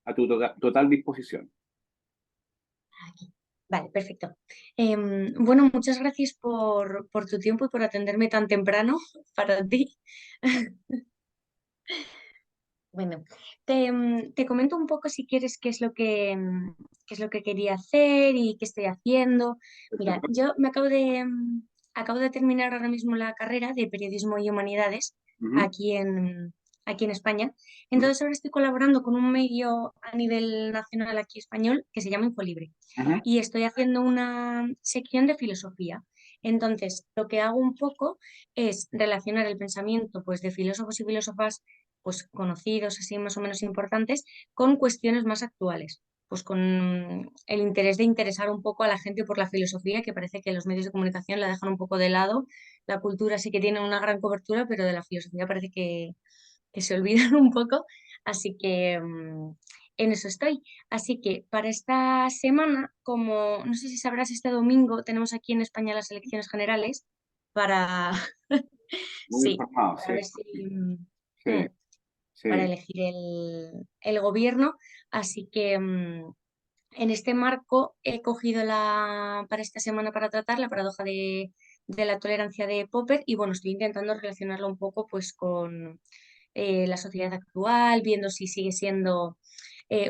a tu total disposición. Aquí. Vale, perfecto. Bueno, muchas gracias por tu tiempo y por atenderme tan temprano para ti. Bueno, te comento un poco si quieres qué es lo qué es lo que quería hacer y qué estoy haciendo. Mira, Perfecto. yo acabo de terminar ahora mismo la carrera de Periodismo y Humanidades Ujú, aquí aquí en España. ujú, Entonces ahora estoy colaborando con un medio a nivel nacional aquí español que se llama Infolibre ujú. y estoy haciendo una sección de filosofía. Entonces, lo que hago un poco es relacionar el pensamiento pues, de filósofos y filósofas pues conocidos, así más o menos importantes, con cuestiones más actuales, pues con el interés de interesar un poco a la gente por la filosofía, que parece que los medios de comunicación la dejan un poco de lado, la cultura sí que tiene una gran cobertura, pero de la filosofía parece que se olvidan un poco, así que en eso estoy. Así que para esta semana, como no sé si sabrás, este domingo tenemos aquí en España las elecciones generales para, Muy sí, informado, para sí, ver si... sí, para sí. elegir el gobierno. Así que en este marco he cogido para esta semana para tratar la paradoja de la tolerancia de Popper y bueno, estoy intentando relacionarlo un poco pues con la sociedad actual, viendo si sigue siendo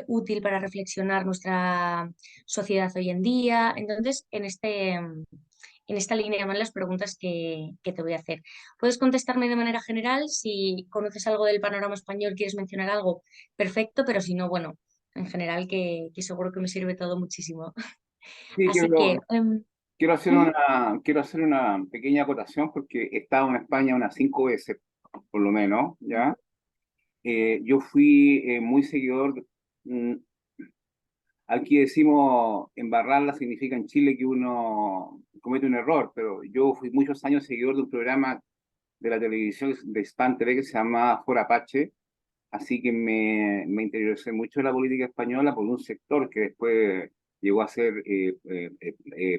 útil para reflexionar nuestra sociedad hoy en día. Entonces, en esta línea van las preguntas que te voy a hacer. Puedes contestarme de manera general. Si conoces algo del panorama español, quieres mencionar algo, perfecto, pero si no, bueno, en general que seguro que me sirve todo muchísimo. Sí, Así que, ujú, quiero hacer una pequeña acotación porque he estado en España unas 5 veces, por lo menos, ¿ya? Yo fui muy seguidor, mm, aquí decimos embarrarla significa en Chile que uno comete un error, pero yo fui muchos años seguidor de un programa de la televisión de Hispan TV que se llama Fora Apache, así que me interesé mucho en la política española por un sector que después llegó a ser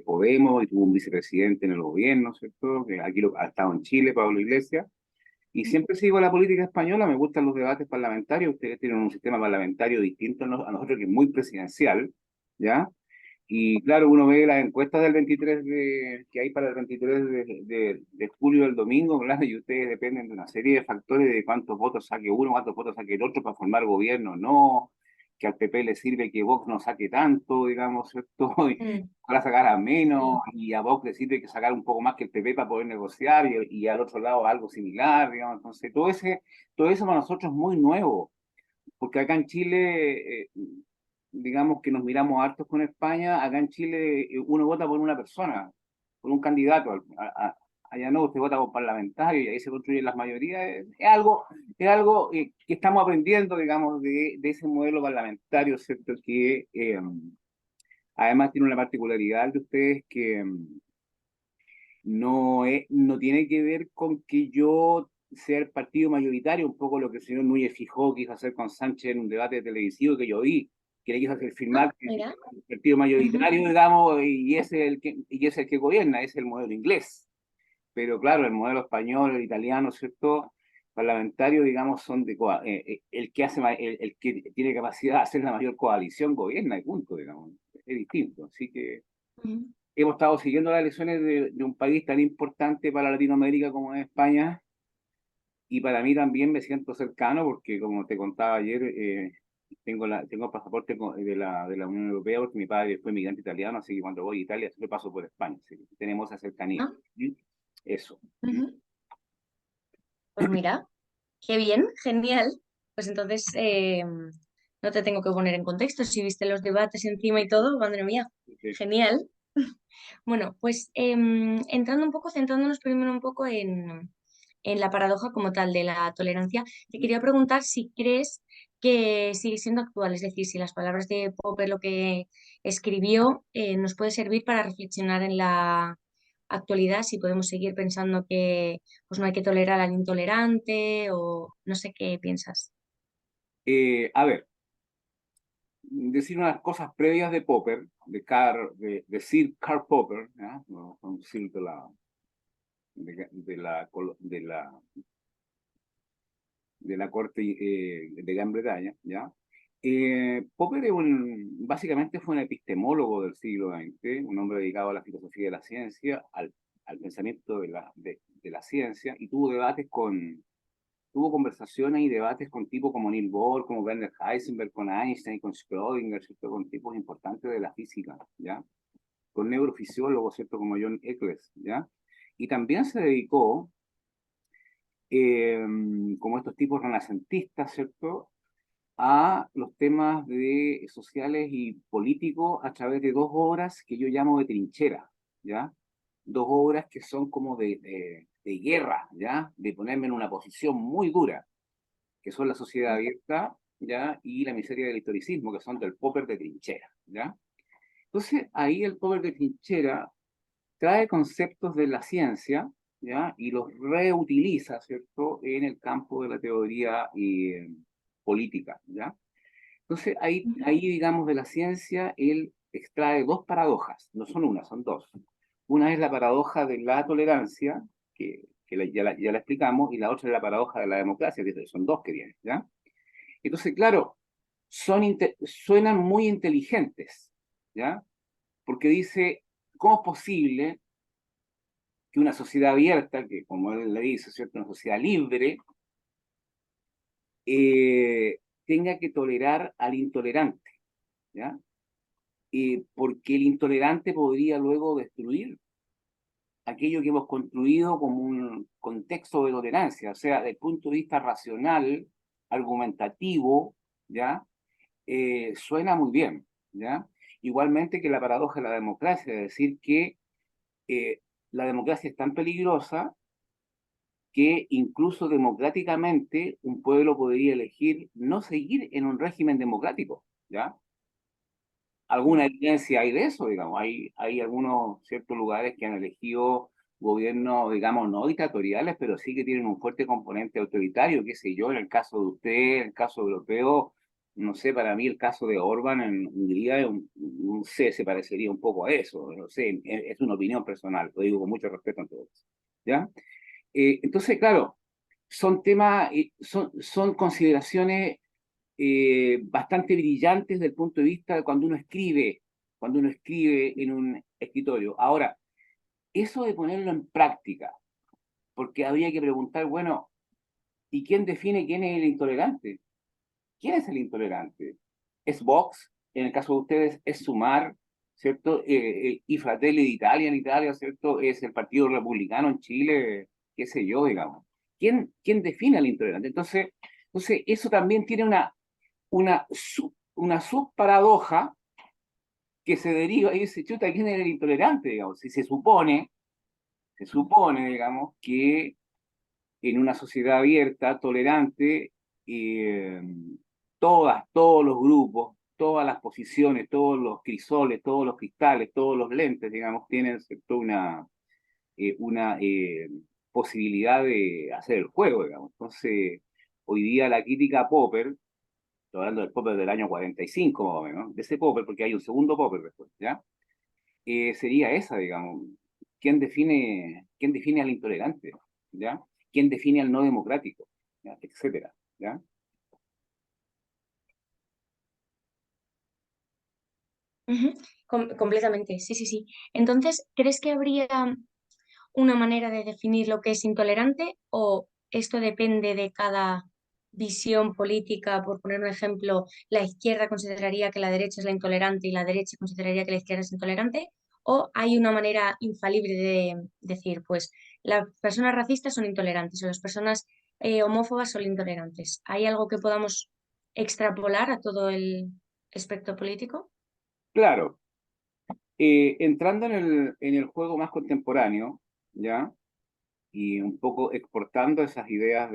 Podemos y tuvo un vicepresidente en el gobierno, ¿cierto? Que aquí ha estado en Chile, Pablo Iglesias. Y siempre sigo la política española, me gustan los debates parlamentarios, ustedes tienen un sistema parlamentario distinto a nosotros que es muy presidencial, ¿ya? Y claro, uno ve las encuestas del 23 que hay para el 23 de julio del domingo, claro, y ustedes dependen de una serie de factores de cuántos votos saque uno, cuántos votos saque el otro para formar gobierno, no, que al PP le sirve que Vox no saque tanto, digamos, ¿cierto? Y mm, para sacar a menos, sí, y a Vox le sirve que sacar un poco más que el PP para poder negociar, y al otro lado algo similar, digamos. Entonces, todo eso para nosotros es muy nuevo porque acá en Chile, digamos que nos miramos hartos con España, acá en Chile uno vota por una persona, por un candidato, allá no, usted vota por parlamentario y ahí se construyen las mayorías, es algo que estamos aprendiendo, digamos, de ese modelo parlamentario, ¿cierto? Que además tiene una particularidad de ustedes que no tiene que ver con que yo sea el partido mayoritario, un poco lo que el señor Núñez Fijó quiso hacer con Sánchez en un debate televisivo que yo vi, que le quiso hacer ah, firmar que mira, el partido ujú, mayoritario, digamos, y es el que gobierna, es el modelo inglés. Pero claro, el modelo español, el italiano, ¿cierto? Parlamentario, digamos, son el que el que tiene capacidad de hacer la mayor coalición gobierna y punto, digamos. Es distinto. Así que ujú, hemos estado siguiendo las elecciones de un país tan importante para Latinoamérica como es España, y para mí también me siento cercano porque, como te contaba ayer, tengo el pasaporte de la Unión Europea porque mi padre fue migrante italiano, así que cuando voy a Italia siempre paso por España, así que tenemos esa cercanía. ah, ¿Sí? Eso. ujú. Pues mira, qué bien, genial. Pues entonces no te tengo que poner en contexto. Si viste los debates encima y todo, madre mía, Sí. genial. Bueno, pues entrando un poco, centrándonos primero un poco en la paradoja como tal de la tolerancia, te quería preguntar si crees que sigue siendo actual, es decir, si las palabras de Popper, lo que escribió, nos puede servir para reflexionar en la actualidad, si podemos seguir pensando que pues, no hay que tolerar al intolerante o no sé qué piensas. A ver, decir unas cosas previas de Popper, de Sir Karl Popper, ¿ya? No, un Sir de la corte de Gran Bretaña, ¿ya? Popper básicamente fue un epistemólogo del siglo XX, un hombre dedicado a la filosofía de la ciencia, al pensamiento de la ciencia, y tuvo conversaciones y debates con tipos como Niels Bohr, como Werner Heisenberg, con Einstein, con Schrödinger, ¿cierto? Con tipos importantes de la física, ¿ya? Con neurofisiólogos, ¿cierto? Como John Eccles, ¿ya? Y también se dedicó, eh, como estos tipos renacentistas, ¿cierto? A los temas sociales y políticos a través de dos obras que yo llamo de trinchera, ¿ya? Dos obras que son como de guerra, ¿ya? De ponerme en una posición muy dura, que son La Sociedad Abierta, ¿ya? Y La Miseria del Historicismo, que son del Popper de trinchera, ¿ya? Entonces, ahí el Popper de trinchera trae conceptos de la ciencia, ¿ya? Y los reutiliza, ¿cierto? En el campo de la teoría política, ¿ya? Entonces, ahí, digamos, de la ciencia, él extrae dos paradojas, no son una, son dos. Una es la paradoja de la tolerancia, ya la explicamos, y la otra es la paradoja de la democracia, que son dos que vienen, ¿ya? Entonces, claro, suenan muy inteligentes, ¿ya? Porque dice, ¿cómo es posible que una sociedad abierta, que como él le dice, ¿cierto? Una sociedad libre, tenga que tolerar al intolerante, ¿ya? Porque el intolerante podría luego destruir aquello que hemos construido como un contexto de tolerancia, o sea, desde el punto de vista racional, argumentativo, ¿ya? Suena muy bien, ¿ya? Igualmente que la paradoja de la democracia, es decir, que eh, la democracia es tan peligrosa que incluso democráticamente un pueblo podría elegir no seguir en un régimen democrático, ¿ya? Alguna evidencia hay de eso, digamos. Hay algunos ciertos lugares que han elegido gobiernos, digamos, no dictatoriales, pero sí que tienen un fuerte componente autoritario, qué sé yo, en el caso de usted, en el caso europeo, no sé, para mí el caso de Orbán en Hungría, no sé, se parecería un poco a eso, no sé, es una opinión personal, lo digo con mucho respeto en todo eso, ¿ya? Entonces, claro, son temas, son consideraciones bastante brillantes desde el punto de vista de cuando uno escribe en un escritorio. Ahora, eso de ponerlo en práctica, porque habría que preguntar, bueno, ¿y quién define quién es el intolerante? ¿Quién es el intolerante? ¿Es Vox? En el caso de ustedes, ¿es Sumar? ¿Cierto? Y Fratelli d'Italia en Italia, ¿cierto? ¿Es el Partido Republicano en Chile? ¿Qué sé yo, digamos? ¿Quién define al intolerante? Entonces, eso también tiene una subparadoja que se deriva y dice, chuta, ¿quién es el intolerante? Digamos, si se supone, digamos, que en una sociedad abierta, tolerante, eh, todos los grupos, todas las posiciones, todos los crisoles, todos los cristales, todos los lentes, digamos, tienen, ¿cierto? una posibilidad de hacer el juego, digamos. Entonces, hoy día la crítica a Popper, estoy hablando del Popper del año 45 más o menos, de ese Popper, porque hay un segundo Popper después, ¿ya? Sería esa, digamos. ¿Quién define al intolerante? ¿Ya? ¿Quién define al no democrático? ¿Ya? Etcétera, ¿ya? Ujú, completamente, sí, sí, sí. Entonces, ¿crees que habría una manera de definir lo que es intolerante o esto depende de cada visión política? Por poner un ejemplo, la izquierda consideraría que la derecha es la intolerante y la derecha consideraría que la izquierda es intolerante, o hay una manera infalible de decir, pues las personas racistas son intolerantes o las personas homófobas son intolerantes. ¿Hay algo que podamos extrapolar a todo el espectro político? Claro, entrando en el juego más contemporáneo, ¿ya? Y un poco exportando esas ideas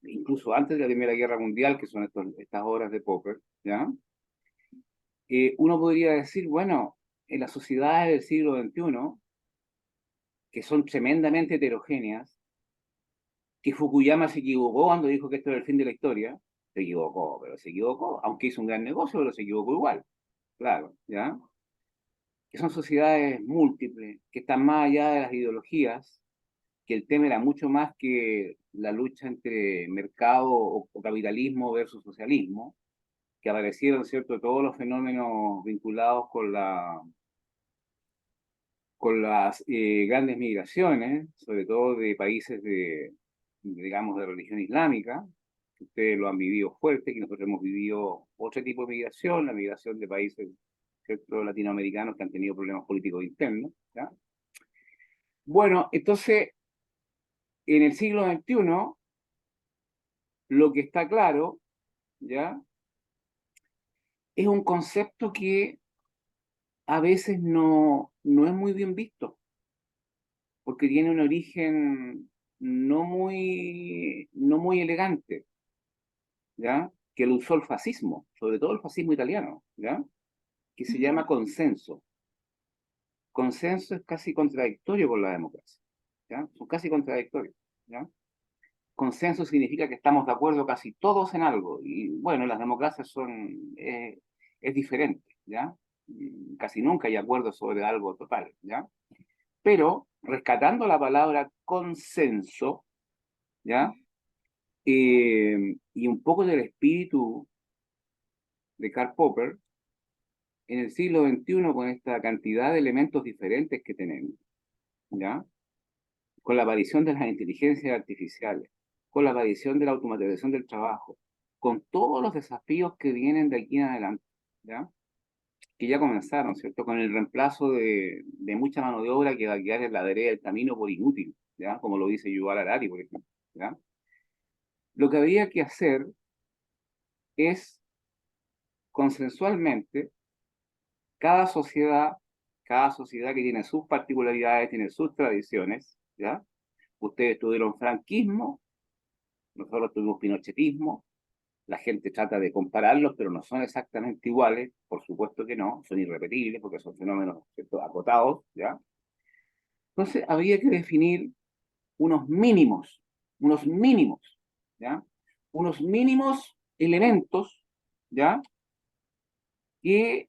incluso antes de la Primera Guerra Mundial, que son estas obras de Popper, ¿ya? Uno podría decir, bueno, en las sociedades del siglo XXI, que son tremendamente heterogéneas, que Fukuyama se equivocó cuando dijo que esto era el fin de la historia, se equivocó, pero se equivocó, aunque hizo un gran negocio, pero se equivocó igual, claro, ¿ya? Que son sociedades múltiples, que están más allá de las ideologías, que el tema era mucho más que la lucha entre mercado o capitalismo versus socialismo, que aparecieron, ¿cierto?, todos los fenómenos vinculados con las grandes migraciones, sobre todo de países digamos, de religión islámica, que ustedes lo han vivido fuerte, que nosotros hemos vivido otro tipo de migración, la migración de países, ¿cierto?, latinoamericanos que han tenido problemas políticos internos, ¿ya? Bueno, entonces, en el siglo XXI, lo que está claro, ¿ya?, es un concepto que a veces no es muy bien visto, porque tiene un origen no muy elegante, ¿ya? Que lo usó el fascismo, sobre todo el fascismo italiano, ¿ya? Que se llama consenso. Consenso es casi contradictorio con la democracia, ¿ya? Son casi contradictorios, ¿ya? Consenso significa que estamos de acuerdo casi todos en algo, y bueno, las democracias es diferente, ¿ya? Casi nunca hay acuerdo sobre algo total, ¿ya? Pero rescatando la palabra consenso, ¿ya? Y un poco del espíritu de Karl Popper, en el siglo XXI, con esta cantidad de elementos diferentes que tenemos, ¿ya? Con la aparición de las inteligencias artificiales, con la aparición de la automatización del trabajo, con todos los desafíos que vienen de aquí en adelante, ¿ya? Que ya comenzaron, ¿cierto? Con el reemplazo de mucha mano de obra que va a quedar en la vereda del camino por inútil, ¿ya? Como lo dice Yuval Harari, por ejemplo, ¿ya? Lo que habría que hacer es consensualmente cada sociedad, cada sociedad que tiene sus particularidades, tiene sus tradiciones, ¿ya? Ustedes tuvieron franquismo, nosotros tuvimos pinochetismo, la gente trata de compararlos, pero no son exactamente iguales, por supuesto que no, son irrepetibles porque son fenómenos, ¿cierto?, acotados, ¿ya? Entonces habría que definir unos mínimos, unos mínimos, ¿ya? Unos mínimos elementos, ¿ya? Que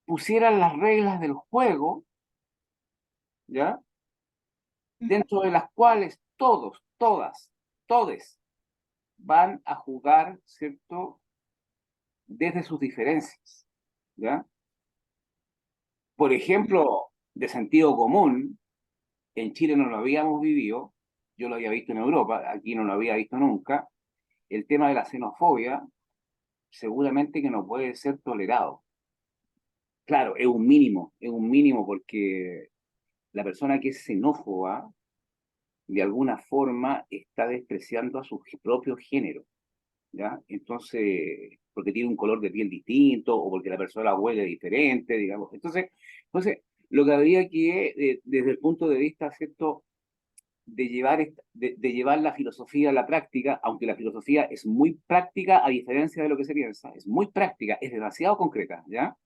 pusieran las reglas del juego, ¿ya? Dentro de las cuales todos, todas, todes van a jugar, ¿cierto?, desde sus diferencias, ¿ya? Por ejemplo, de sentido común, en Chile no lo habíamos vivido, yo lo había visto en Europa, aquí no lo había visto nunca, el tema de la xenofobia seguramente que no puede ser tolerado. Claro, es un mínimo porque la persona que es xenófoba de alguna forma está despreciando a su propio género, ¿ya? Entonces, porque tiene un color de piel distinto o porque la persona huele diferente, digamos. Entonces lo que habría que, desde el punto de vista, ¿cierto?, de llevar la filosofía a la práctica, aunque la filosofía es muy práctica a diferencia de lo que se piensa, es muy práctica, es demasiado concreta, ¿ya?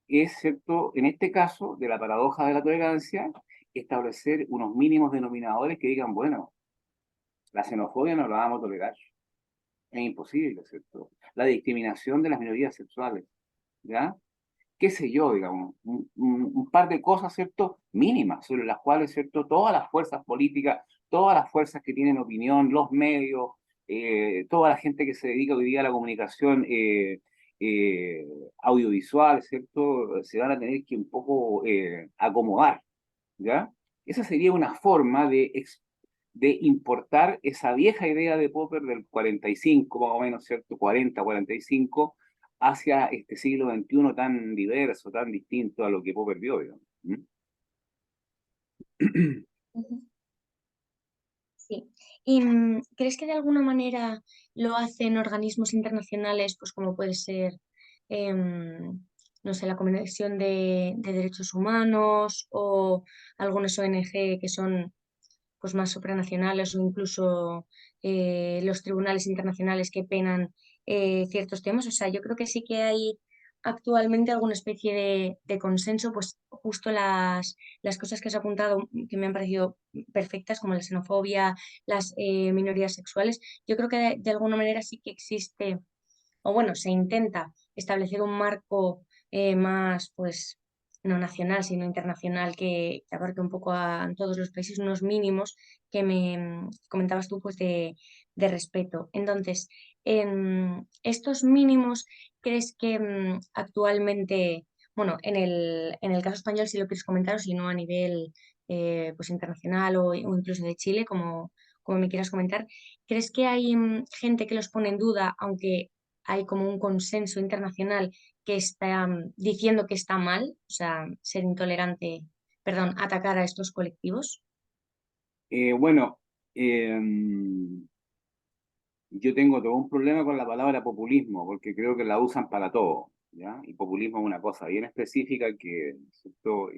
Es, ¿cierto?, en este caso, de la paradoja de la tolerancia, establecer unos mínimos denominadores que digan, bueno, la xenofobia no la vamos a tolerar, es imposible, ¿cierto? La discriminación de las minorías sexuales, ¿ya? Qué sé yo, digamos, un par de cosas, ¿cierto?, mínimas, sobre las cuales, ¿cierto?, todas las fuerzas políticas, todas las fuerzas que tienen opinión, los medios, toda la gente que se dedica hoy día a la comunicación eh, audiovisual, ¿cierto?, se van a tener que un poco acomodar, ¿ya? Esa sería una forma de importar esa vieja idea de Popper del 45, más o menos, ¿cierto? 40, 45, hacia este siglo XXI tan diverso, tan distinto a lo que Popper vio, digamos. ¿Mm? Ujú. Sí. ¿Y crees que de alguna manera lo hacen organismos internacionales, pues como puede ser, em, no sé, la Comisión de Derechos Humanos o algunas ONG que son pues más supranacionales o incluso los tribunales internacionales que penan ciertos temas? O sea, yo creo que sí que hay actualmente alguna especie de consenso, pues justo las cosas que has apuntado que me han parecido perfectas, como la xenofobia, las minorías sexuales. Yo creo que de alguna manera sí que existe, o bueno, se intenta establecer un marco más, pues, no nacional, sino internacional, que abarque un poco a todos los países, unos mínimos que me comentabas tú, pues de respeto. Entonces, estos mínimos, ¿crees que actualmente, bueno, en el caso español, si lo quieres comentar, o si no a nivel pues internacional o incluso de Chile, como me quieras comentar, ¿crees que hay gente que los pone en duda, aunque hay como un consenso internacional que está diciendo que está mal, o sea, ser intolerante, perdón, atacar a estos colectivos? Bueno, eh, yo tengo todo un problema con la palabra populismo, porque creo que la usan para todo, ¿ya? Y populismo es una cosa bien específica que, ¿cierto?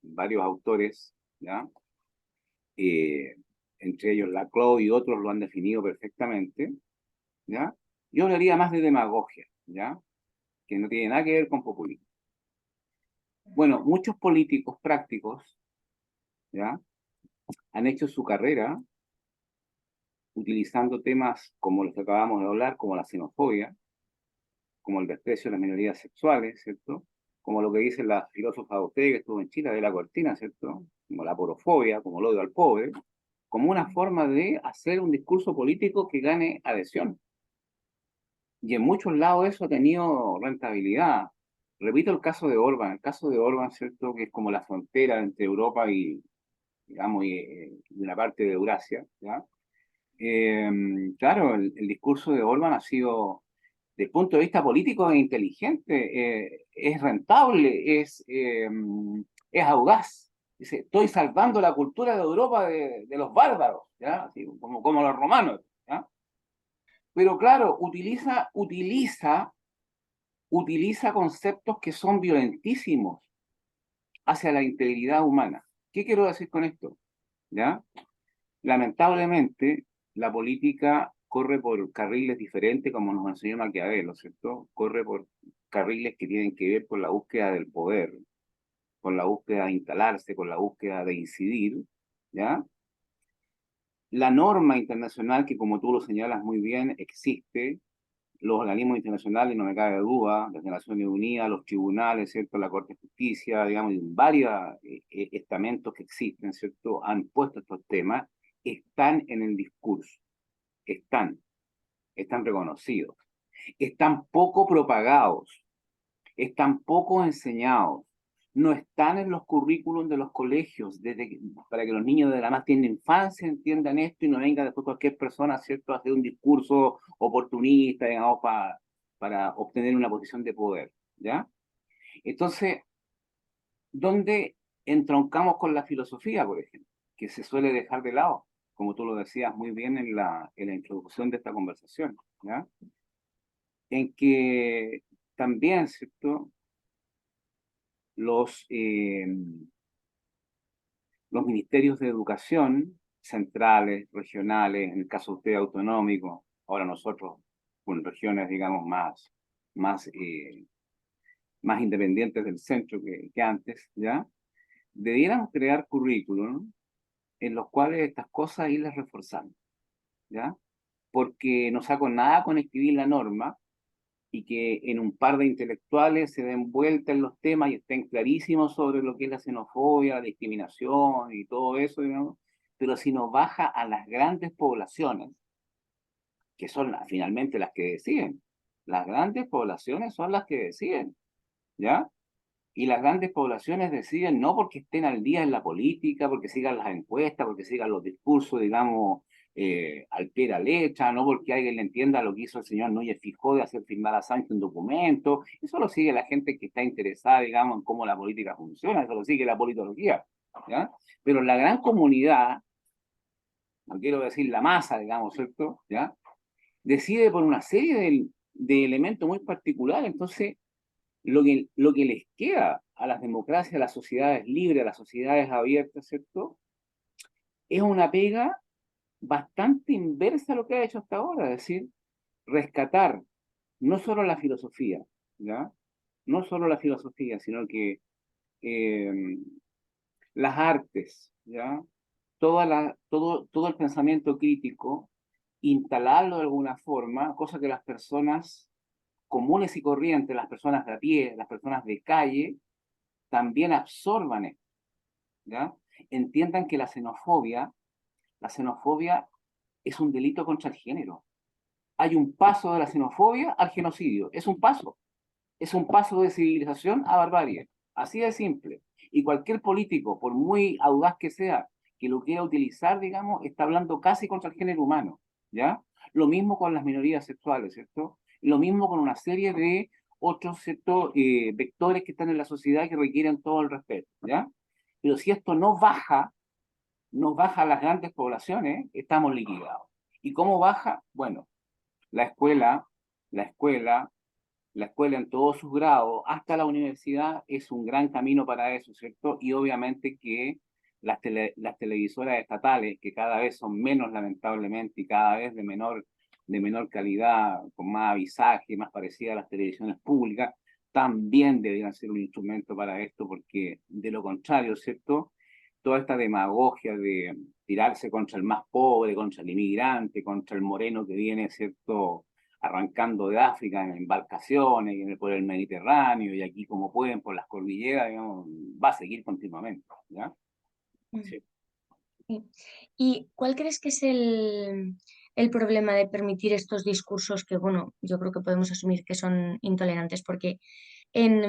Varios autores, ¿ya? Eh, entre ellos Laclau y otros lo han definido perfectamente, ¿ya? Yo hablaría más de demagogia, ¿ya? Que no tiene nada que ver con populismo. Bueno, muchos políticos prácticos, ¿ya? Han hecho su carrera utilizando temas como los que acabamos de hablar, como la xenofobia, como el desprecio de las minorías sexuales, ¿cierto? Como lo que dice la filósofa de usted que estuvo en Chile, de la Cortina, ¿cierto? Como la porofobia, como el odio al pobre, como una forma de hacer un discurso político que gane adhesión. Y en muchos lados eso ha tenido rentabilidad. Repito el caso de Orban, ¿cierto? Que es como la frontera entre Europa y, digamos, y una parte de Eurasia, ¿ya? Claro, el discurso de Orban ha sido, desde el punto de vista político, es inteligente, es rentable, es audaz. Dice, estoy salvando la cultura de Europa de los bárbaros, ¿ya? Así, como los romanos, ¿ya? Pero claro, utiliza conceptos que son violentísimos hacia la integridad humana. ¿Qué quiero decir con esto? ¿Ya? Lamentablemente, la política corre por carriles diferentes, como nos enseñó Maquiavelo, ¿cierto? Corre por carriles que tienen que ver con la búsqueda del poder, con la búsqueda de instalarse, con la búsqueda de incidir, ¿ya? La norma internacional, que como tú lo señalas muy bien, existe, los organismos internacionales, no me cabe duda, las Naciones Unidas, los tribunales, ¿cierto? La Corte de Justicia, digamos, y varios estamentos que existen, ¿cierto? Han puesto estos temas, están en el discurso, están, están reconocidos, están poco propagados, están poco enseñados, no están en los currículums de los colegios, para que los niños de la más tierna infancia entiendan esto y no venga después cualquier persona, ¿cierto?, a hacer un discurso oportunista, digamos, para obtener una posición de poder, ¿ya? Entonces, ¿dónde entroncamos con la filosofía, por ejemplo? Que se suele dejar de lado, como tú lo decías muy bien en la introducción de esta conversación, ¿ya? En que también, ¿cierto? Los, eh, los ministerios de educación centrales, regionales, en el caso de usted autonómico, ahora nosotros con regiones, digamos, más, eh, más independientes del centro que antes, ¿ya? Debieran crear currículum en los cuales estas cosas irlas reforzando, ¿ya? Porque no saco nada con escribir la norma y que en un par de intelectuales se den vuelta en los temas y estén clarísimos sobre lo que es la xenofobia, la discriminación y todo eso, digamos, pero si nos baja a las grandes poblaciones, que son finalmente las que deciden, las grandes poblaciones son las que deciden, ¿ya? Y las grandes poblaciones deciden no porque estén al día en la política, porque sigan las encuestas, porque sigan los discursos, digamos, al pie de la letra, no porque alguien le entienda lo que hizo el señor Núñez Fijó de hacer firmar a Sánchez un documento. Eso lo sigue la gente que está interesada, digamos, en cómo la política funciona, eso lo sigue la politología, ¿ya? Pero la gran comunidad, no quiero decir la masa, digamos, ¿cierto? ¿Ya? Decide por una serie de elementos muy particulares, entonces lo que les queda a las democracias, a las sociedades libres, a las sociedades abiertas, ¿cierto? Es una pega bastante inversa a lo que ha hecho hasta ahora, es decir, rescatar no solo la filosofía, ¿ya? No solo la filosofía, sino que eh, las artes, ¿ya? Todo el pensamiento crítico, instalarlo de alguna forma, cosa que las personas comunes y corrientes, las personas de a pie, las personas de calle, también absorban esto, ¿ya? Entiendan que la xenofobia es un delito contra el género. Hay un paso de la xenofobia al genocidio, es un paso de civilización a barbarie, así de simple. Y cualquier político, por muy audaz que sea, que lo quiera utilizar, digamos, está hablando casi contra el género humano, ¿ya? Lo mismo con las minorías sexuales, ¿cierto? Lo mismo con una serie de otros, ¿cierto? Vectores que están en la sociedad que requieren todo el respeto, ¿ya? Pero si esto no baja a las grandes poblaciones, estamos liquidados. ¿Y cómo baja? Bueno, la escuela, la escuela, la escuela en todos sus grados, hasta la universidad, es un gran camino para eso, ¿cierto? Y obviamente que las televisoras estatales, que cada vez son menos lamentablemente y cada vez de menor calidad, con más avisaje, más parecida a las televisiones públicas, también deberían ser un instrumento para esto, porque de lo contrario, ¿cierto? Toda esta demagogia de tirarse contra el más pobre, contra el inmigrante, contra el moreno que viene, ¿cierto? Arrancando de África en embarcaciones, por el Mediterráneo, y aquí como pueden por las cordilleras, digamos, va a seguir continuamente, ¿ya? Mm. Sí. Sí. ¿Y cuál crees que es el problema de permitir estos discursos que, bueno, yo creo que podemos asumir que son intolerantes? Porque en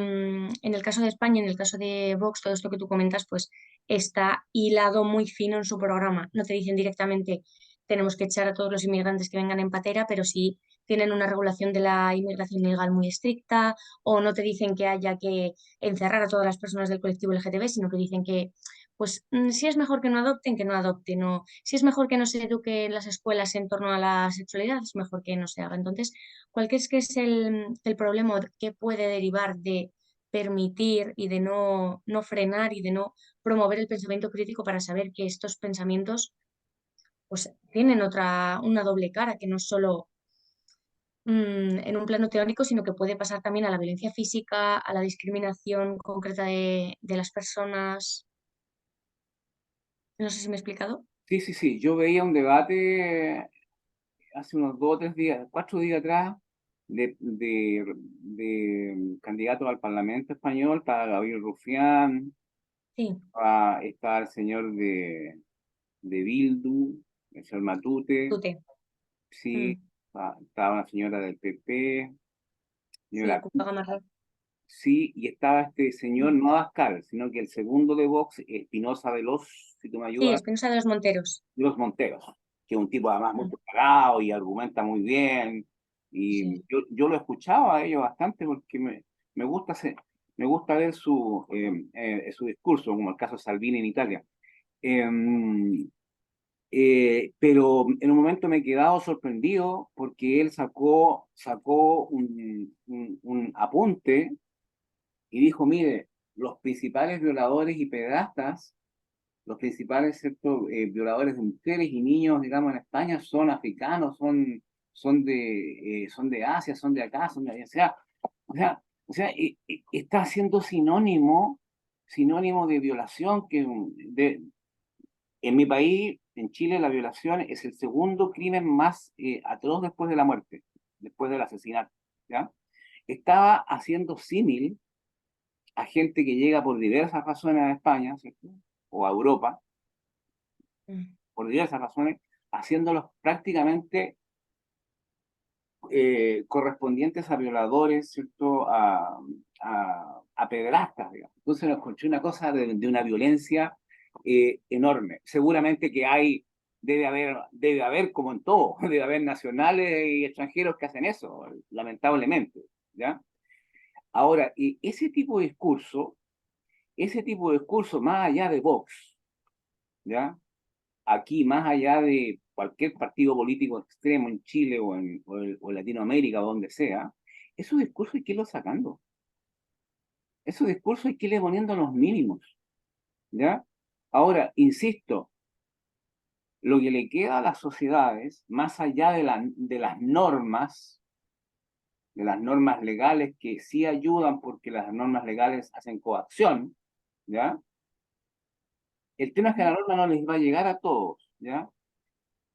el caso de España, en el caso de Vox, todo esto que tú comentas, pues está hilado muy fino en su programa. No te dicen directamente tenemos que echar a todos los inmigrantes que vengan en patera, pero sí tienen una regulación de la inmigración ilegal muy estricta, o no te dicen que haya que encerrar a todas las personas del colectivo LGTB, sino que dicen que pues si es mejor que no adopten, o si es mejor que no se eduque en las escuelas en torno a la sexualidad, es mejor que no se haga. Entonces, ¿cuál crees que es el problema que puede derivar de permitir y de no frenar y de no promover el pensamiento crítico para saber que estos pensamientos pues tienen una doble cara, que no es solo en un plano teórico, sino que puede pasar también a la violencia física, a la discriminación concreta de las personas? No sé si me he explicado. Sí, sí, sí. Yo veía un debate hace unos 2 o 3 días, 4 días atrás, de candidatos al Parlamento español. Estaba Gabriel Rufián, Sí, estaba el señor de Bildu, el señor Matute, Tute. sí, Mm. estaba una señora del PP, Sí, señora. ocupa Gamarra. Sí, y estaba este señor, no Abascal, sino que el segundo de Vox, Espinosa de los, si tú me Sí, ayudas, Espinosa de los Monteros. de los Monteros, que es un tipo además muy Mm. preparado y argumenta muy bien. Y Sí. yo lo escuchaba a ellos bastante porque me gusta, me gusta ver su discurso, como el caso de Salvini en Italia. Em, pero en un momento me he quedado sorprendido porque él sacó un apunte y dijo, mire, los principales violadores y pederastas, los principales, ¿cierto? Violadores de mujeres y niños, digamos, en España son africanos, son de Asia, son de acá, son de allá. Está siendo sinónimo de violación, en mi país, en Chile, la violación es el segundo crimen más atroz después de la muerte, después del asesinato, ¿ya? Estaba haciendo símil a gente que llega por diversas razones a España, ¿cierto? O a Europa, Mm. por diversas razones, haciéndolos prácticamente correspondientes a violadores, ¿cierto? A pederastas, digamos. Entonces nos encontré una cosa de una violencia enorme. Seguramente que debe haber como en todo, debe haber nacionales y extranjeros que hacen eso, lamentablemente, ¿ya? Ahora, y ese tipo de discurso, más allá de Vox, ¿ya? Aquí, más allá de cualquier partido político extremo en Chile o en Latinoamérica o donde sea, esos discursos hay que irlos sacando. Esos discursos hay que irle poniendo los mínimos, ¿ya? Ahora, insisto, lo que le queda a las sociedades, más allá de las normas legales que sí ayudan porque las normas legales hacen coacción, ¿ya? El tema es que la norma no les va a llegar a todos, ¿ya?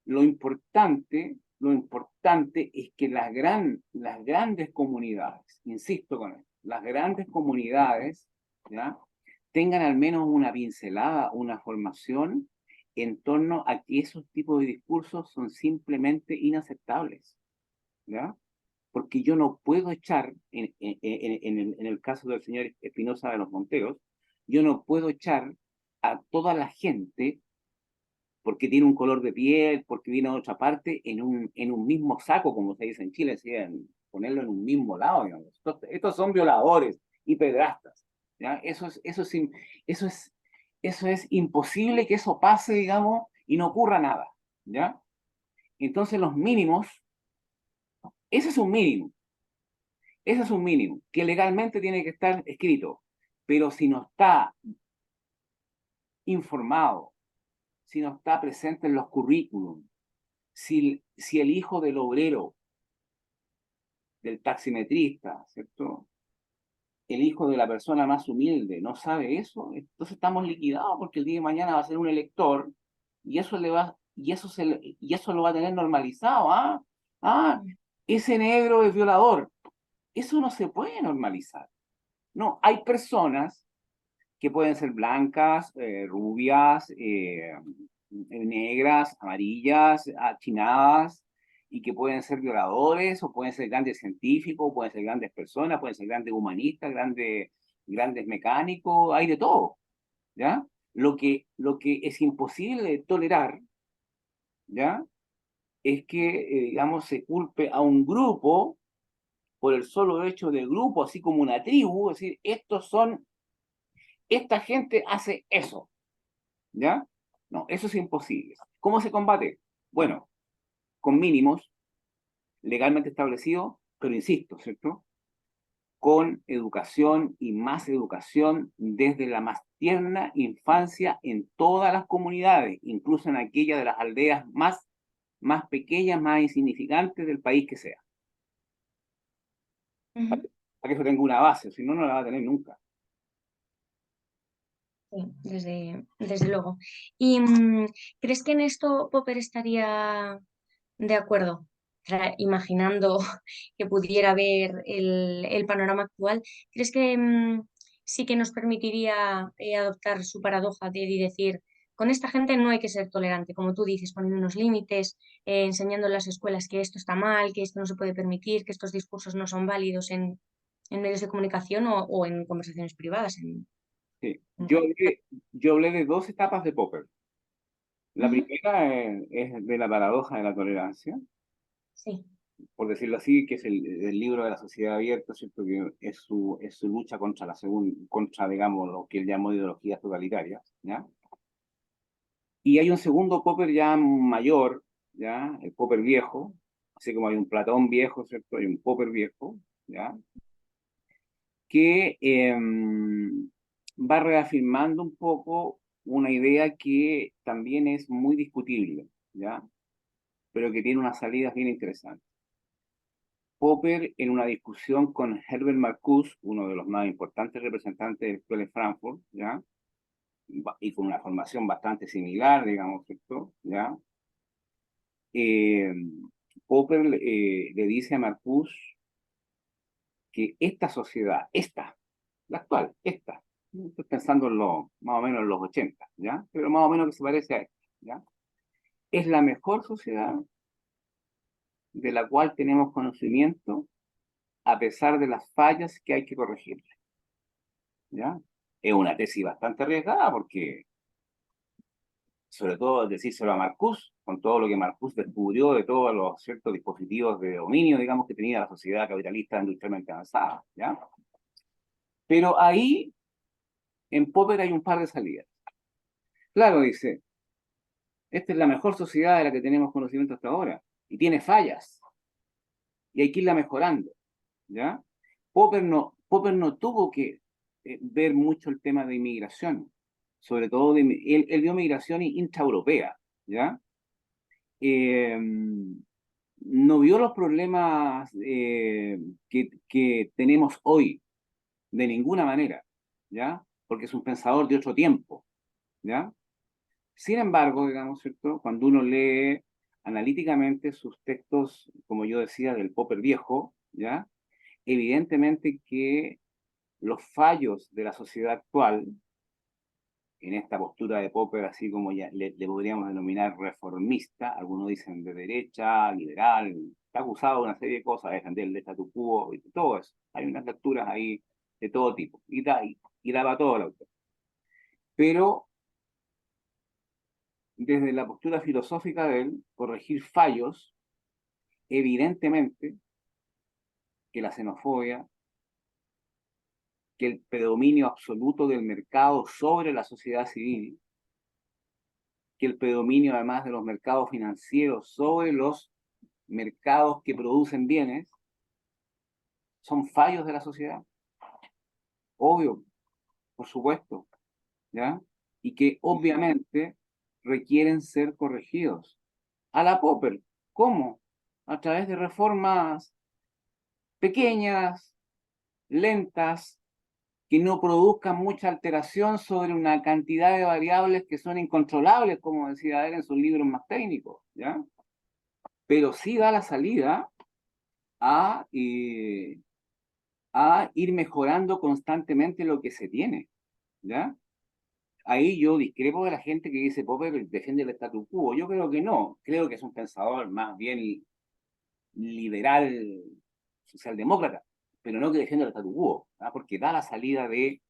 Lo importante es que las grandes comunidades, insisto con esto, las grandes comunidades, ¿ya? tengan al menos una pincelada, una formación en torno a que esos tipos de discursos son simplemente inaceptables, ¿ya? Porque yo no puedo echar, en el caso del señor Espinosa de los Monteros, yo no puedo echar a toda la gente porque tiene un color de piel, porque viene de otra parte, en un mismo saco, como se dice en Chile, ¿sí? Ponerlo en un mismo lado, digamos. Estos son violadores y pedrastas, ¿ya? Eso es, eso es imposible que eso pase, digamos, y no ocurra nada, ¿ya? Entonces los mínimos, ese es un mínimo, ese es un mínimo, que legalmente tiene que estar escrito, pero si no está informado, si no está presente en los currículums, si el hijo del obrero, del taximetrista, ¿cierto? El hijo de la persona más humilde no sabe eso, entonces estamos liquidados porque el día de mañana va a ser un elector y eso le va, y eso lo va a tener normalizado, ¿ah? Ah, ese negro es violador. Eso no se puede normalizar. No, hay personas que pueden ser blancas, rubias, negras, amarillas, achinadas, y que pueden ser violadores, o pueden ser grandes científicos, pueden ser grandes personas, pueden ser grandes humanistas, grandes mecánicos, hay de todo, ¿ya? Lo que es imposible de tolerar, ¿ya? Es que, digamos, se culpe a un grupo por el solo hecho de grupo, así como una tribu, es decir, esta gente hace eso, ¿ya? No, eso es imposible. ¿Cómo se combate? Bueno, con mínimos legalmente establecidos, pero insisto, ¿cierto? Con educación y más educación desde la más tierna infancia en todas las comunidades, incluso en aquellas de las aldeas más pequeñas, más insignificantes del país que sea. Ujú. Para que eso tenga una base, si no, no la va a tener nunca. Sí, desde luego. ¿Y crees que en esto Popper estaría de acuerdo? Imaginando que pudiera ver el panorama actual, ¿crees que sí que nos permitiría adoptar su paradoja de decir, con esta gente no hay que ser tolerante, como tú dices, poniendo unos límites, enseñando en las escuelas que esto está mal, que esto no se puede permitir, que estos discursos no son válidos en medios de comunicación o en conversaciones privadas? Sí. En Yo hablé de dos etapas de Popper. La Ujú. primera es de la paradoja de la tolerancia, Sí. por decirlo así, que es el libro de la sociedad abierta, ¿cierto? Que es su lucha contra contra, digamos, lo que él llamó ideologías totalitarias, ¿ya? Y hay un segundo Popper ya mayor, ¿ya? El Popper viejo, así como hay un Platón viejo, ¿cierto? Hay un Popper viejo, ¿ya? Que va reafirmando un poco una idea que también es muy discutible, ¿ya? Pero que tiene unas salidas bien interesantes. Popper, en una discusión con Herbert Marcuse, uno de los más importantes representantes de la Escuela de Frankfurt, ¿ya? Y con una formación bastante similar, digamos, ¿cierto? ¿Ya? Eh, Popper le dice a Marcuse que esta sociedad, la actual, estoy pensando más o menos en los 80, ¿ya? Pero más o menos que se parece a esta, ¿ya? Es la mejor sociedad de la cual tenemos conocimiento a pesar de las fallas que hay que corregir. ¿Ya? Es una tesis bastante arriesgada porque, sobre todo, decírselo a Marcuse, con todo lo que Marcuse descubrió de todos los ciertos dispositivos de dominio, digamos, que tenía la sociedad capitalista industrialmente avanzada, ¿ya? Pero ahí, en Popper hay un par de salidas. Claro, dice, esta es la mejor sociedad de la que tenemos conocimiento hasta ahora, y tiene fallas, y hay que irla mejorando, ¿ya? Popper no tuvo que ver mucho el tema de inmigración, sobre todo él vio migración intraeuropea, ¿ya? Eh, no vio los problemas que tenemos hoy, de ninguna manera, ¿ya? Porque es un pensador de otro tiempo, ¿ya? Sin embargo, digamos, ¿cierto? Cuando uno lee analíticamente sus textos, como yo decía, del Popper viejo, ¿ya? Evidentemente que los fallos de la sociedad actual en esta postura de Popper, así como ya le podríamos denominar reformista, algunos dicen de derecha, liberal, está acusado de una serie de cosas, de defender el statu quo y todo eso. Hay unas lecturas ahí de todo tipo, y daba todo el autor. Pero desde la postura filosófica de él, corregir fallos, evidentemente que la xenofobia, que el predominio absoluto del mercado sobre la sociedad civil, que el predominio además de los mercados financieros sobre los mercados que producen bienes, son fallos de la sociedad, obvio, por supuesto, ¿ya? Y que obviamente requieren ser corregidos. A la Popper, ¿cómo? A través de reformas pequeñas, lentas, que no produzcan mucha alteración sobre una cantidad de variables que son incontrolables, como decía él en sus libros más técnicos, ¿ya? Pero sí da la salida a, a ir mejorando constantemente lo que se tiene, ¿ya? Ahí yo discrepo de la gente que dice Popper defiende el statu quo. Yo creo que no, creo que es un pensador más bien liberal, socialdemócrata, pero no que defienda el statu quo, ¿ah? Porque da la salida de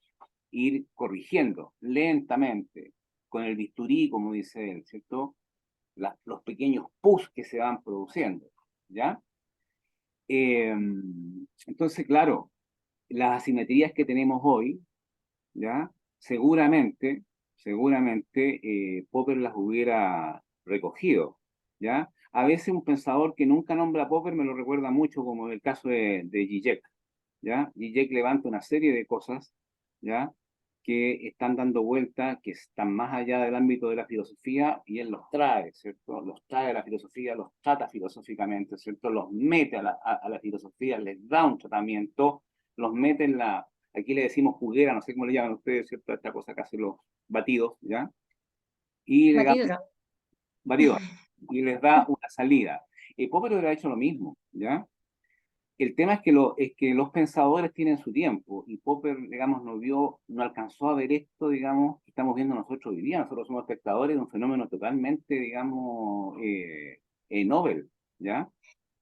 ir corrigiendo lentamente, con el bisturí, como dice él, ¿cierto? Los pequeños push que se van produciendo, ¿ya? Eh, entonces, claro, las asimetrías que tenemos hoy, ¿ya? Seguramente, Popper las hubiera recogido, ¿ya? A veces un pensador que nunca nombra a Popper me lo recuerda mucho, como el caso de Zizek, ¿ya? Zizek levanta una serie de cosas, ¿ya? Que están dando vuelta, que están más allá del ámbito de la filosofía, y él los trae, ¿cierto? Los trae a la filosofía, los trata filosóficamente, ¿cierto? Los mete a la filosofía, les da un tratamiento, los mete en la, aquí le decimos juguera, no sé cómo le llaman ustedes, ¿cierto? Esta cosa que hacen los batidos, ¿ya? Y digamos, Batidora. batidos, y les da una salida. Popper hubiera hecho lo mismo, ¿ya? El tema es que los pensadores tienen su tiempo, y Popper, digamos, no alcanzó a ver esto, digamos, que estamos viendo nosotros hoy día. Nosotros somos espectadores de un fenómeno totalmente, digamos, novel, ¿ya?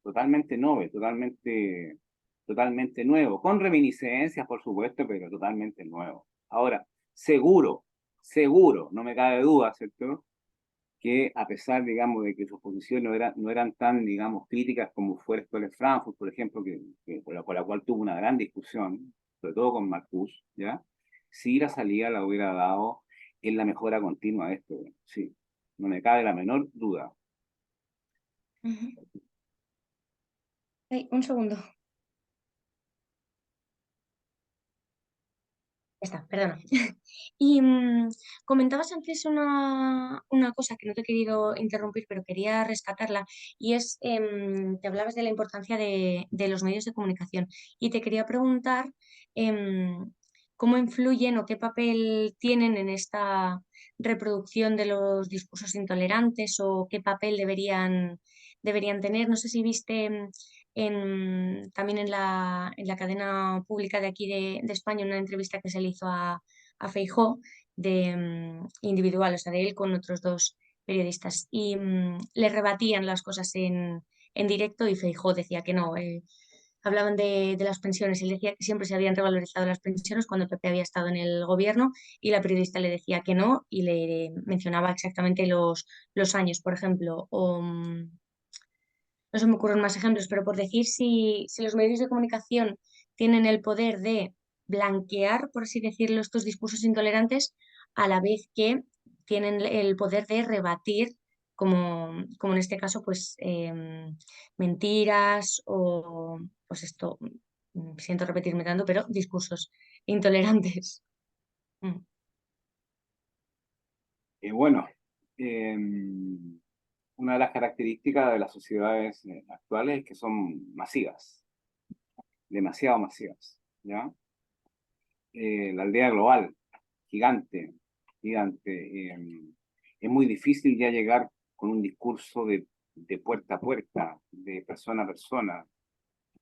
Totalmente novel, totalmente nuevo, con reminiscencias, por supuesto, pero totalmente nuevo. Ahora, seguro, no me cabe duda, ¿cierto? Que a pesar, digamos, de que sus posiciones no eran tan, digamos, críticas como fue la Escuela de Frankfurt, por ejemplo, con la cual tuvo una gran discusión, sobre todo con Marcuse, ¿ya? Sí, la salida la hubiera dado en la mejora continua de esto, sí, no me cabe la menor duda. Ujú. Ay, un segundo. Ya está, perdona. Y comentabas antes una cosa que no te he querido interrumpir, pero quería rescatarla, y es, te hablabas de la importancia de los medios de comunicación, y te quería preguntar cómo influyen o qué papel tienen en esta reproducción de los discursos intolerantes, o qué papel deberían tener. No sé si viste también en la cadena pública de aquí de España una entrevista que se le hizo a Feijóo de individual, o sea, de él con otros dos periodistas, y le rebatían las cosas en directo, y Feijóo decía que no. Hablaban de las pensiones, él decía que siempre se habían revalorizado las pensiones cuando el PP había estado en el gobierno, y la periodista le decía que no, y le mencionaba exactamente los años, por ejemplo, o no se me ocurren más ejemplos, pero por decir, si los medios de comunicación tienen el poder de blanquear, por así decirlo, estos discursos intolerantes, a la vez que tienen el poder de rebatir, como en este caso, pues mentiras o, pues esto, siento repetirme tanto, pero discursos intolerantes. Mm. Bueno, eh, una de las características de las sociedades actuales es que son masivas, demasiado masivas, ¿ya? La aldea global, gigante, gigante. Es muy difícil ya llegar con un discurso de puerta a puerta, de persona a persona,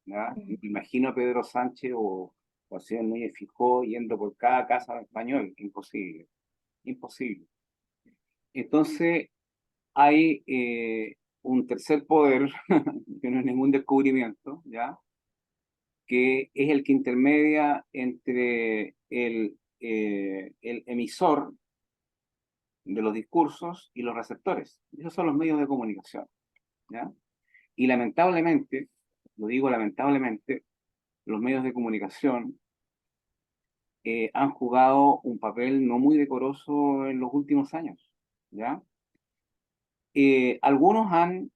¿ya? Me imagino a Pedro Sánchez o a señor Núñez Fijó yendo por cada casa de español, imposible. imposible. Entonces, hay un tercer poder, que no es ningún descubrimiento, ¿ya? Que es el que intermedia entre el emisor de los discursos y los receptores. Esos son los medios de comunicación, ¿ya? Y lamentablemente, lo digo lamentablemente, los medios de comunicación han jugado un papel no muy decoroso en los últimos años, ¿ya? Algunos han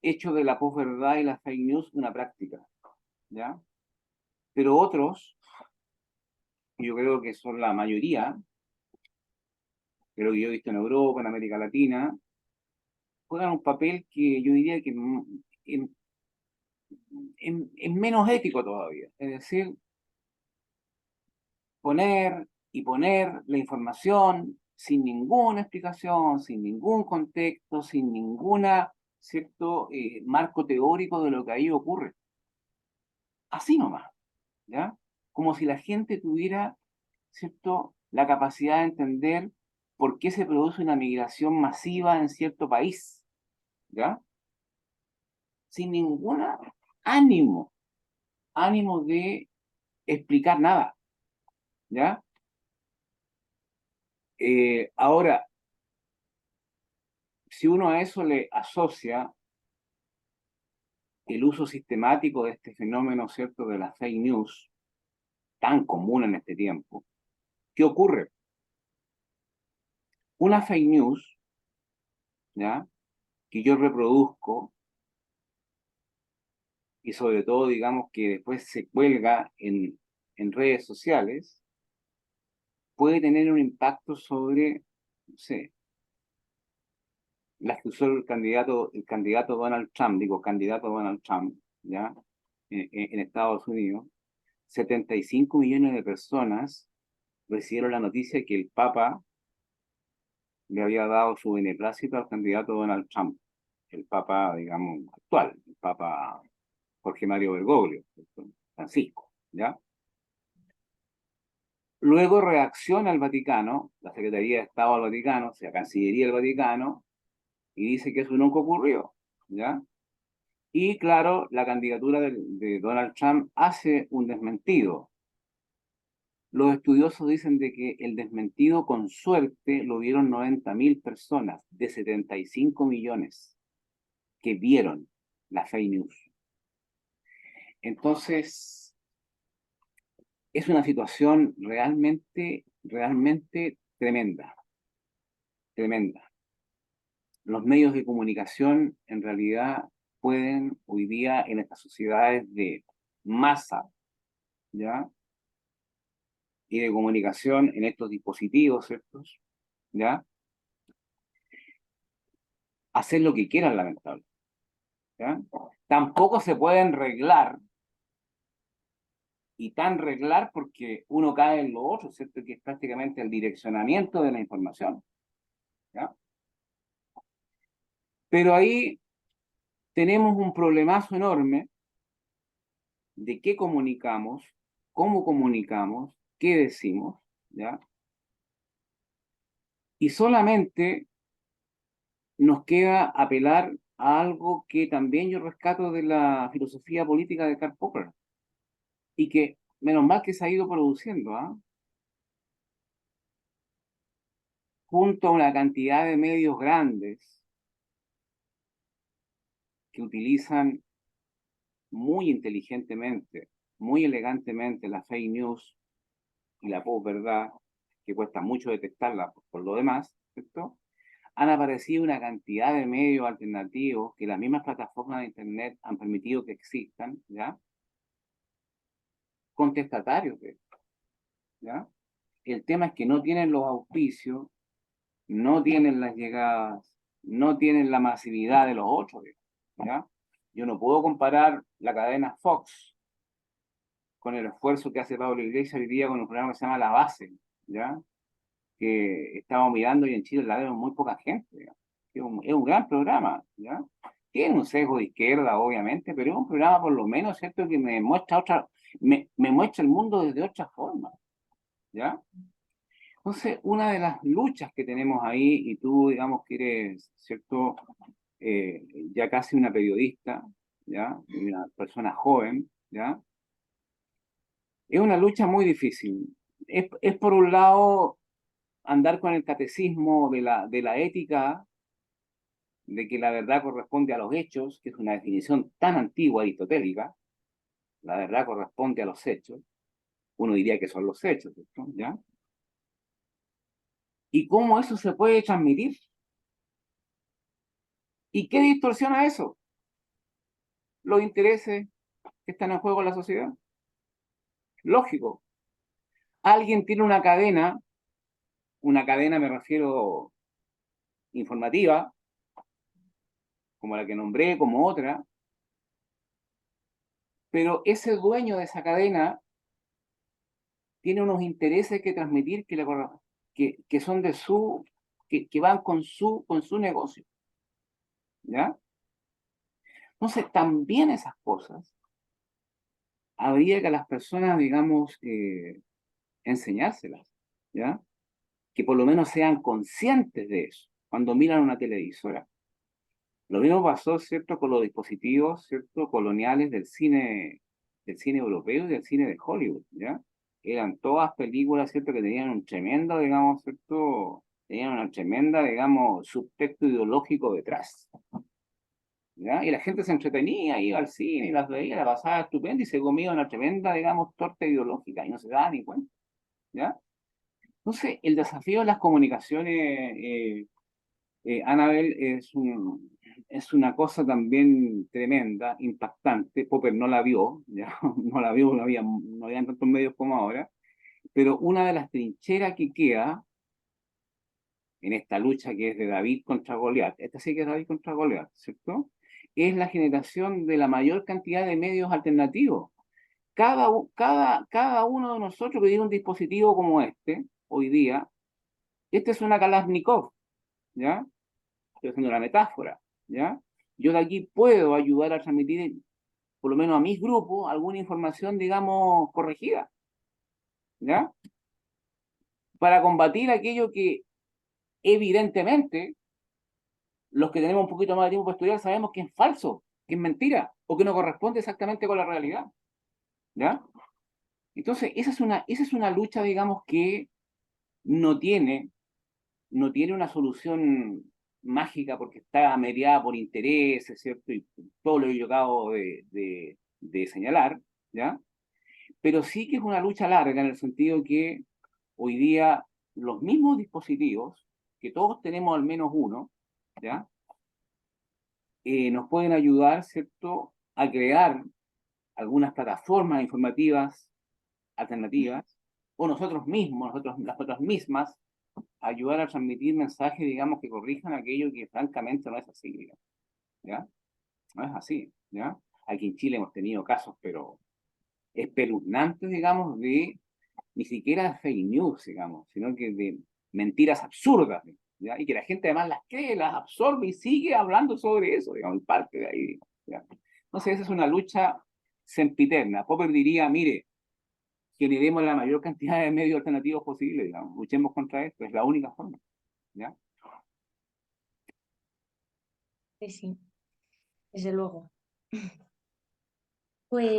hecho de la posverdad y la fake news una práctica, ¿ya? Pero otros, yo creo que son la mayoría, creo que yo he visto en Europa, en América Latina, juegan un papel que yo diría que es menos ético todavía. Es decir, poner y poner la información sin ninguna explicación, sin ningún contexto, sin ninguna, ¿cierto?, marco teórico de lo que ahí ocurre. Así nomás, ¿ya? Como si la gente tuviera, ¿cierto?, la capacidad de entender por qué se produce una migración masiva en cierto país, ¿ya? Sin ningún ánimo de explicar nada, ¿ya? Ahora, si uno a eso le asocia el uso sistemático de este fenómeno, ¿cierto?, de la fake news, tan común en este tiempo, ¿qué ocurre? Una fake news, ¿ya?, que yo reproduzco y sobre todo, digamos, que después se cuelga en redes sociales, puede tener un impacto sobre, no sé, las que usó el candidato Donald Trump, digo, candidato Donald Trump, ¿ya? En Estados Unidos, 75 millones de personas recibieron la noticia que el Papa le había dado su beneplácito al candidato Donald Trump, el Papa, digamos, actual, el Papa Jorge Mario Bergoglio, ¿cierto? Francisco, ¿ya? Luego reacciona el Vaticano, la Secretaría de Estado del Vaticano, o sea, Cancillería del Vaticano, y dice que eso nunca ocurrió, ¿ya? Y claro, la candidatura de Donald Trump hace un desmentido. Los estudiosos dicen de que el desmentido con suerte lo vieron 90.000 personas de 75 millones que vieron la fake news. Entonces, es una situación realmente, realmente tremenda, tremenda. Los medios de comunicación en realidad pueden hoy día en estas sociedades de masa, ¿ya?, y de comunicación en estos dispositivos, ¿cierto?, ¿ya?, hacer lo que quieran, lamentable, ¿ya? Tampoco se pueden reglar, y tan reglar porque uno cae en lo otro, ¿cierto?, que es prácticamente el direccionamiento de la información, ¿ya? Pero ahí tenemos un problemazo enorme de qué comunicamos, cómo comunicamos, qué decimos, ¿ya? Y solamente nos queda apelar a algo que también yo rescato de la filosofía política de Karl Popper, y que menos mal que se ha ido produciendo, ¿ah? Junto a una cantidad de medios grandes que utilizan muy inteligentemente, muy elegantemente la fake news y la posverdad, que cuesta mucho detectarla por lo demás, ¿cierto? Han aparecido una cantidad de medios alternativos que las mismas plataformas de Internet han permitido que existan, ¿ya? Contestatarios de esto, ¿ya? El tema es que no tienen los auspicios, no tienen las llegadas, no tienen la masividad de los otros, ¿ya? Yo no puedo comparar la cadena Fox con el esfuerzo que hace Pablo Iglesias hoy día con un programa que se llama La Base, ¿ya?, que estamos mirando y en Chile la vemos muy poca gente, ¿ya? Es un gran programa, ¿ya? Tiene un sesgo de izquierda, obviamente, pero es un programa por lo menos, ¿cierto?, que me muestra me muestra el mundo desde otra forma, ¿ya? Entonces, una de las luchas que tenemos ahí, y tú, digamos, que eres, ¿cierto? Ya casi una periodista, ¿ya? Y una persona joven, ¿ya? Es una lucha muy difícil. Es por un lado andar con el catecismo de la ética, de que la verdad corresponde a los hechos, que es una definición tan antigua aristotélica, la verdad corresponde a los hechos, uno diría que son los hechos, ¿cierto? ¿Ya? ¿Y cómo eso se puede transmitir? ¿Y qué distorsiona eso? Los intereses que están en juego en la sociedad. Lógico. Alguien tiene una cadena me refiero informativa, como la que nombré, como otra, pero ese dueño de esa cadena tiene unos intereses que transmitir que son de que van con su negocio, ¿ya? Entonces, también esas cosas habría que a las personas, digamos, enseñárselas, ¿ya? Que por lo menos sean conscientes de eso cuando miran una televisora. Lo mismo pasó, ¿cierto?, con los dispositivos, ¿cierto?, coloniales del cine europeo y del cine de Hollywood, ¿ya? Eran todas películas, ¿cierto?, que tenían un tremendo, digamos, ¿cierto?, tenían una tremenda, digamos, subtexto ideológico detrás, ¿ya? Y la gente se entretenía, iba al cine, y las veía, la pasaba estupenda y se comía una tremenda, digamos, torta ideológica y no se daba ni cuenta, ¿ya? Entonces, el desafío de las comunicaciones, Annabel, es una cosa también tremenda, impactante. Popper no la vio, ya no la vio, no había tantos medios como ahora, pero una de las trincheras que queda en esta lucha que es de David contra Goliat, esta sí que es David contra Goliat, ¿cierto? Es la generación de la mayor cantidad de medios alternativos. Cada uno de nosotros que tiene un dispositivo como este, hoy día, este es una Kalashnikov, ¿ya? Estoy haciendo una metáfora, ¿ya? Yo de aquí puedo ayudar a transmitir, por lo menos a mis grupos, alguna información, digamos, corregida, ¿ya? Para combatir aquello que evidentemente los que tenemos un poquito más de tiempo para estudiar sabemos que es falso, que es mentira, o que no corresponde exactamente con la realidad, ¿ya? Entonces, esa es una lucha, digamos, que no tiene, no tiene una solución mágica porque está mediada por intereses, ¿cierto? Y todo lo que yo acabo de señalar, ¿ya? Pero sí que es una lucha larga en el sentido que hoy día los mismos dispositivos, que todos tenemos al menos uno, ¿ya? Nos pueden ayudar, ¿cierto?, a crear algunas plataformas informativas alternativas, o nosotros mismos, las otras mismas, ayudar a transmitir mensajes, digamos, que corrijan aquello que francamente no es así, digamos, ¿ya? No es así, ¿ya? Aquí en Chile hemos tenido casos, pero espeluznantes, digamos, de ni siquiera fake news, digamos, sino que de mentiras absurdas, ¿ya? Y que la gente además las cree, las absorbe y sigue hablando sobre eso, digamos, parte de ahí, ¿ya? Entonces esa es una lucha sempiterna. Popper diría, mire, generemos la mayor cantidad de medios alternativos posible, digamos, luchemos contra esto, es la única forma, ¿ya? Sí, sí, desde luego. Pues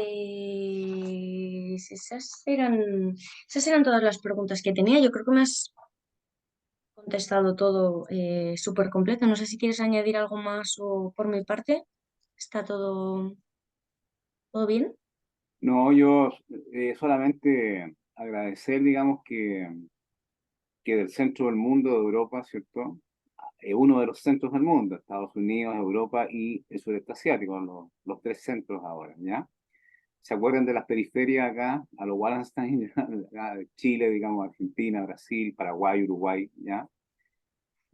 esas eran todas las preguntas que tenía. Yo creo que me has contestado todo súper completo. No sé si quieres añadir algo más o por mi parte. ¿Está todo bien? No, yo solamente agradecer, digamos, que del centro del mundo, de Europa, ¿cierto? Uno de los centros del mundo, Estados Unidos, Europa y el sureste asiático, los tres centros ahora, ¿ya? ¿Se acuerdan de las periferias acá? A los Wallenstein, acá de Chile, digamos, Argentina, Brasil, Paraguay, Uruguay, ¿ya?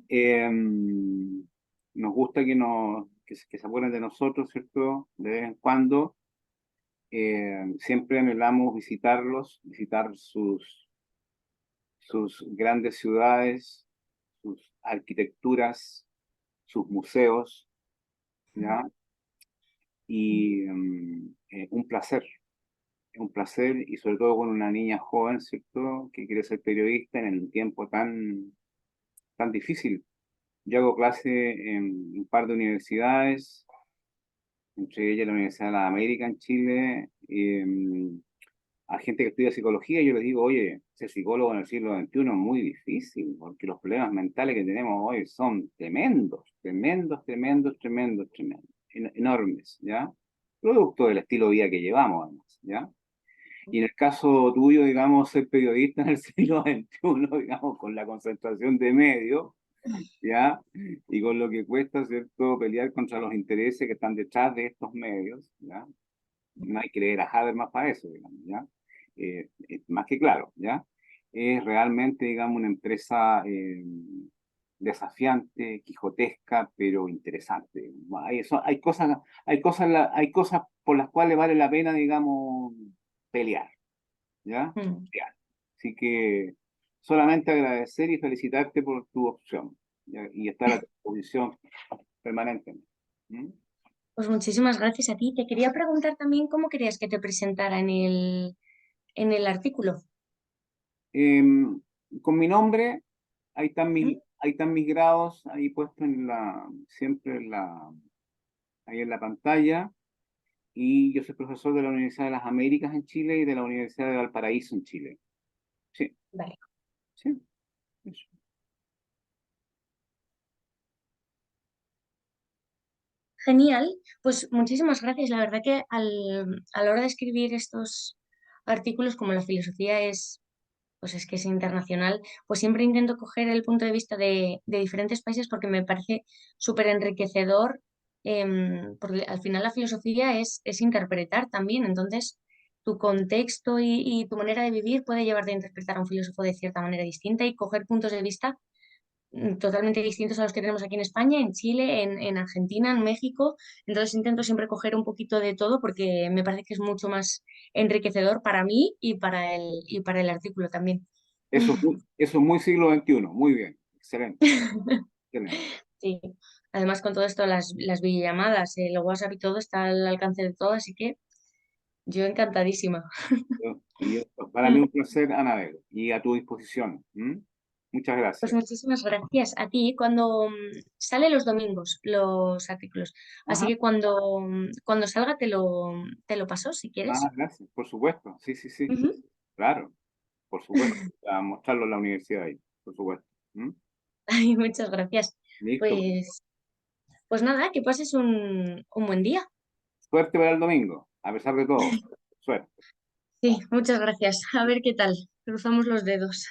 Eh, nos gusta que se acuerden de nosotros, ¿cierto? De vez en cuando. Siempre anhelamos visitarlos, visitar sus grandes ciudades, sus arquitecturas, sus museos, ¿ya? Y un placer, Es un placer y sobre todo con una niña joven, ¿cierto? Que quiere ser periodista en el tiempo tan difícil. Yo hago clase en un par de universidades, entre ellas la Universidad de la América en Chile, a gente que estudia psicología. Yo les digo, oye, ser psicólogo en el siglo XXI es muy difícil, porque los problemas mentales que tenemos hoy son tremendos, tremendos, tremendos, tremendos, tremendos, enormes, ¿ya? Producto del estilo de vida que llevamos, además, ¿ya? Y en el caso tuyo, digamos, ser periodista en el siglo XXI, digamos, con la concentración de medios, ¿ya? Y con lo que cuesta, ¿cierto?, pelear contra los intereses que están detrás de estos medios, ¿ya? No hay que leer a Habermas para eso, digamos, ¿ya? Es más que claro, ¿ya? Es realmente, digamos, una empresa desafiante, quijotesca, pero interesante. Hay cosas por las cuales vale la pena, digamos, pelear, ¿ya? Mm. Pelear. Así que solamente agradecer y felicitarte por tu opción, ¿ya? Y estar a tu disposición permanentemente. ¿Mm? Pues muchísimas gracias a ti. Te quería preguntar también cómo querías que te presentara en el artículo. Em, con mi nombre, ¿Mm? ahí están mis grados, ahí puestos siempre ahí en la pantalla. Y yo soy profesor de la Universidad de las Américas en Chile y de la Universidad de Valparaíso en Chile. Sí, Vale. sí, eso. Genial, pues muchísimas gracias. La verdad que a la hora de escribir estos artículos, como la filosofía es, pues es que es internacional, pues siempre intento coger el punto de vista de diferentes países porque me parece súper enriquecedor, porque al final la filosofía es interpretar también, entonces tu contexto y tu manera de vivir puede llevarte a interpretar a un filósofo de cierta manera distinta y coger puntos de vista totalmente distintos a los que tenemos aquí en España, en Chile, en Argentina, en México. Entonces intento siempre coger un poquito de todo porque me parece que es mucho más enriquecedor para mí y para el artículo también. Eso es muy siglo XXI, muy bien, excelente, excelente. Sí. Además, con todo esto, las videollamadas, el WhatsApp y todo está al alcance de todo, así que yo encantadísima. Para mí un placer, Anabel, y a tu disposición. ¿Mm? Muchas Pues gracias. muchísimas gracias a ti. Cuando sale los domingos los artículos, así Ajá. que cuando salga te lo paso si quieres. Gracias, por supuesto. Sí, sí, sí. Ujú. Claro, por supuesto. A mostrarlo en la universidad ahí, por supuesto. ¿Mm? Ay, muchas gracias. Listo. Pues, pues nada, que pases un buen día. Suerte para el domingo, a pesar de todo. Suerte. Sí, muchas gracias. A ver qué tal. Cruzamos los dedos.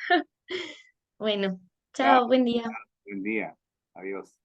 Bueno, Chao, chao, buen día. buen día. Adiós.